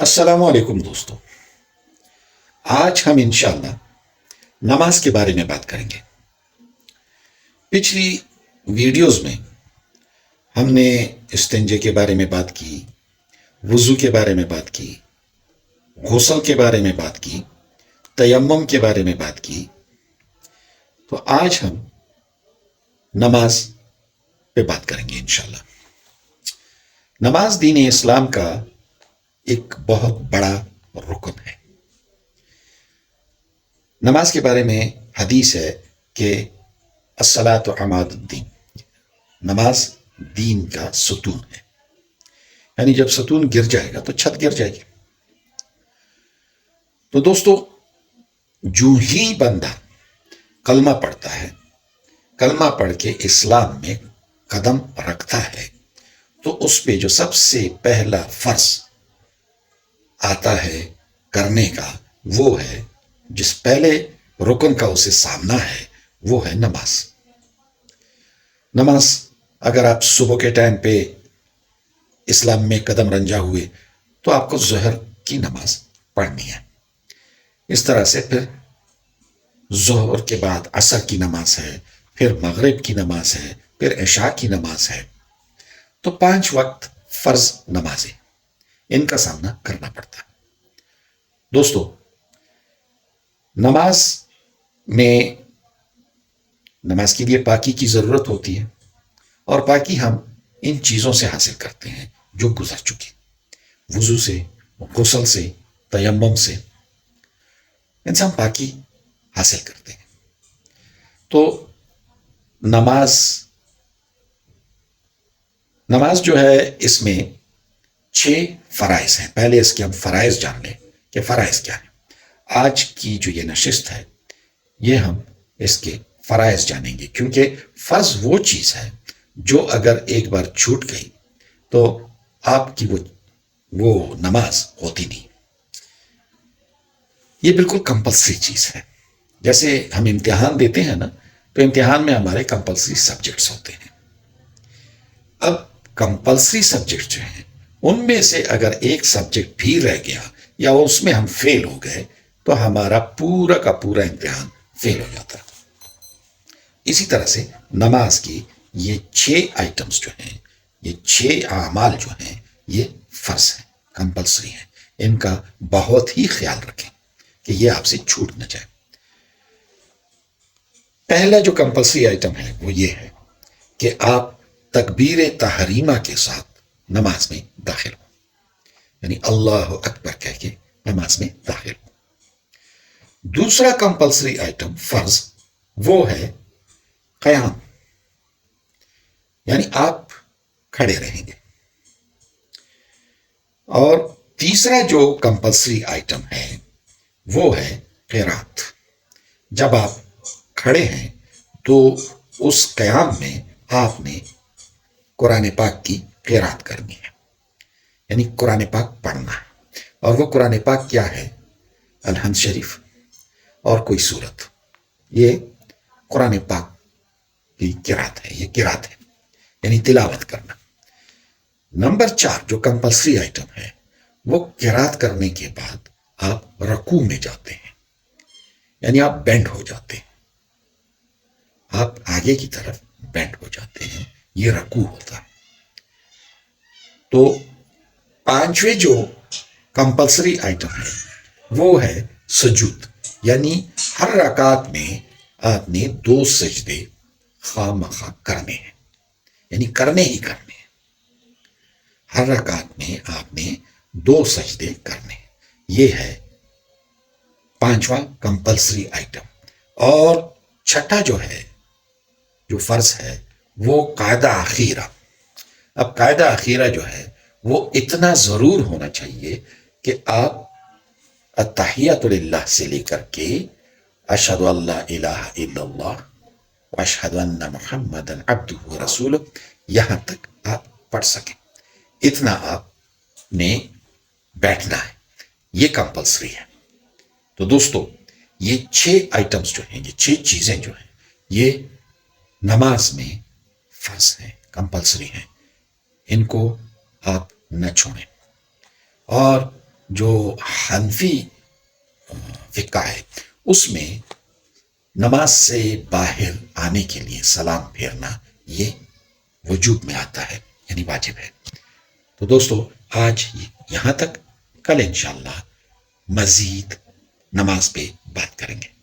السلام علیکم دوستو، آج ہم انشاءاللہ نماز کے بارے میں بات کریں گے۔ پچھلی ویڈیوز میں ہم نے استنجے کے بارے میں بات کی، وضو کے بارے میں بات کی، غسل کے بارے میں بات کی، تیمم کے بارے میں بات کی۔ تو آج ہم نماز پہ بات کریں گے انشاءاللہ۔ نماز دین اسلام کا ایک بہت بڑا رکن ہے۔ نماز کے بارے میں حدیث ہے کہ الصلاۃ عماد الدین، نماز دین کا ستون ہے، یعنی جب ستون گر جائے گا تو چھت گر جائے گی۔ تو دوستو، جو ہی بندہ کلمہ پڑھتا ہے، کلمہ پڑھ کے اسلام میں قدم رکھتا ہے، تو اس پہ جو سب سے پہلا فرض آتا ہے کرنے کا، وہ ہے، جس پہلے رکن کا اسے سامنا ہے، وہ ہے نماز۔ نماز اگر آپ صبح کے ٹائم پہ اسلام میں قدم رنجا ہوئے تو آپ کو ظہر کی نماز پڑھنی ہے۔ اس طرح سے پھر ظہر کے بعد عصر کی نماز ہے، پھر مغرب کی نماز ہے، پھر عشاء کی نماز ہے۔ تو 5 وقت فرض نمازیں، ان کا سامنا کرنا پڑتا ہے۔ دوستو، نماز کے لیے پاکی کی ضرورت ہوتی ہے، اور پاکی ہم ان چیزوں سے حاصل کرتے ہیں جو گزر چکی، وضو سے، غسل سے، تیمم سے، ان سے ہم پاکی حاصل کرتے ہیں۔ تو نماز جو ہے، اس میں 6 فرائض ہیں۔ پہلے اس کے ہم فرائض جان لیں کہ فرائض کیا ہیں۔ آج کی جو یہ نشست ہے، یہ ہم اس کے فرائض جانیں گے، کیونکہ فرض وہ چیز ہے جو اگر ایک بار چھوٹ گئی تو آپ کی وہ نماز ہوتی نہیں۔ یہ بالکل کمپلسری چیز ہے۔ جیسے ہم امتحان دیتے ہیں نا، تو امتحان میں ہمارے کمپلسری سبجیکٹس ہوتے ہیں۔ اب کمپلسری سبجیکٹ جو ہیں، ان میں سے اگر ایک سبجیکٹ بھی رہ گیا یا اس میں ہم فیل ہو گئے تو ہمارا پورا کا پورا امتحان فیل ہو جاتا ہے۔ اسی طرح سے نماز کی یہ 6 آئٹمز جو ہیں، یہ 6 اعمال جو ہیں، یہ فرض ہیں، کمپلسری ہیں۔ ان کا بہت ہی خیال رکھیں کہ یہ آپ سے چھوٹ نہ جائے۔ پہلا جو کمپلسری آئٹم ہے وہ یہ ہے کہ آپ تکبیر تحریمہ کے ساتھ نماز میں داخل ہو، یعنی اللہ اکبر کہہ کے نماز میں داخل ہو۔ دوسرا کمپلسری آئٹم فرض وہ ہے قیام، یعنی آپ کھڑے رہیں گے۔ اور تیسرا جو کمپلسری آئٹم ہے وہ ہے قرات۔ جب آپ کھڑے ہیں تو اس قیام میں آپ نے قرآن پاک کی قرات کرنی ہے، یعنی قرآن پاک پڑھنا ہے۔ اور وہ قرآن پاک کیا ہے؟ الحمد شریف اور کوئی سورت، یہ قرآن پاک کی قرات ہے، یہ قرات ہے، یعنی تلاوت کرنا۔ نمبر 4 جو کمپلسری آئٹم ہے، وہ قرات کرنے کے بعد آپ رکوع میں جاتے ہیں، یعنی آپ بینڈ ہو جاتے ہیں، آپ آگے کی طرف بینڈ ہو جاتے ہیں، یہ رکوع ہوتا ہے۔ تو 5ویں جو کمپلسری آئٹم ہے وہ ہے سجود، یعنی ہر رکعت میں آپ نے 2 سجدے خواہ مخواہ کرنے ہیں، یعنی کرنے ہی کرنے ہیں۔ ہر رکعت میں آپ نے 2 سجدے کرنے ہیں، یہ ہے 5واں کمپلسری آئٹم۔ اور 6 جو ہے، جو فرض ہے، وہ قاعدہ اخیرہ۔ اب قاعدہ اخیرہ جو ہے وہ اتنا ضرور ہونا چاہیے کہ آپ التحیۃ للہ سے لے کر کے اشہد ان لا الہ الا اللہ واشہد ان محمدا عبدہ ورسولہ، یہاں تک آپ پڑھ سکیں، اتنا آپ نے بیٹھنا ہے، یہ کمپلسری ہے۔ تو دوستو، یہ 6 آئٹمز جو ہیں، یہ 6 چیزیں جو ہیں، یہ نماز میں فرض ہیں، کمپلسری ہیں، ان کو آپ نہ چھوڑیں۔ اور جو حنفی فقہ ہے اس میں نماز سے باہر آنے کے لیے سلام پھیرنا یہ وجوب میں آتا ہے، یعنی واجب ہے۔ تو دوستو آج یہاں تک، کل انشاءاللہ مزید نماز پہ بات کریں گے۔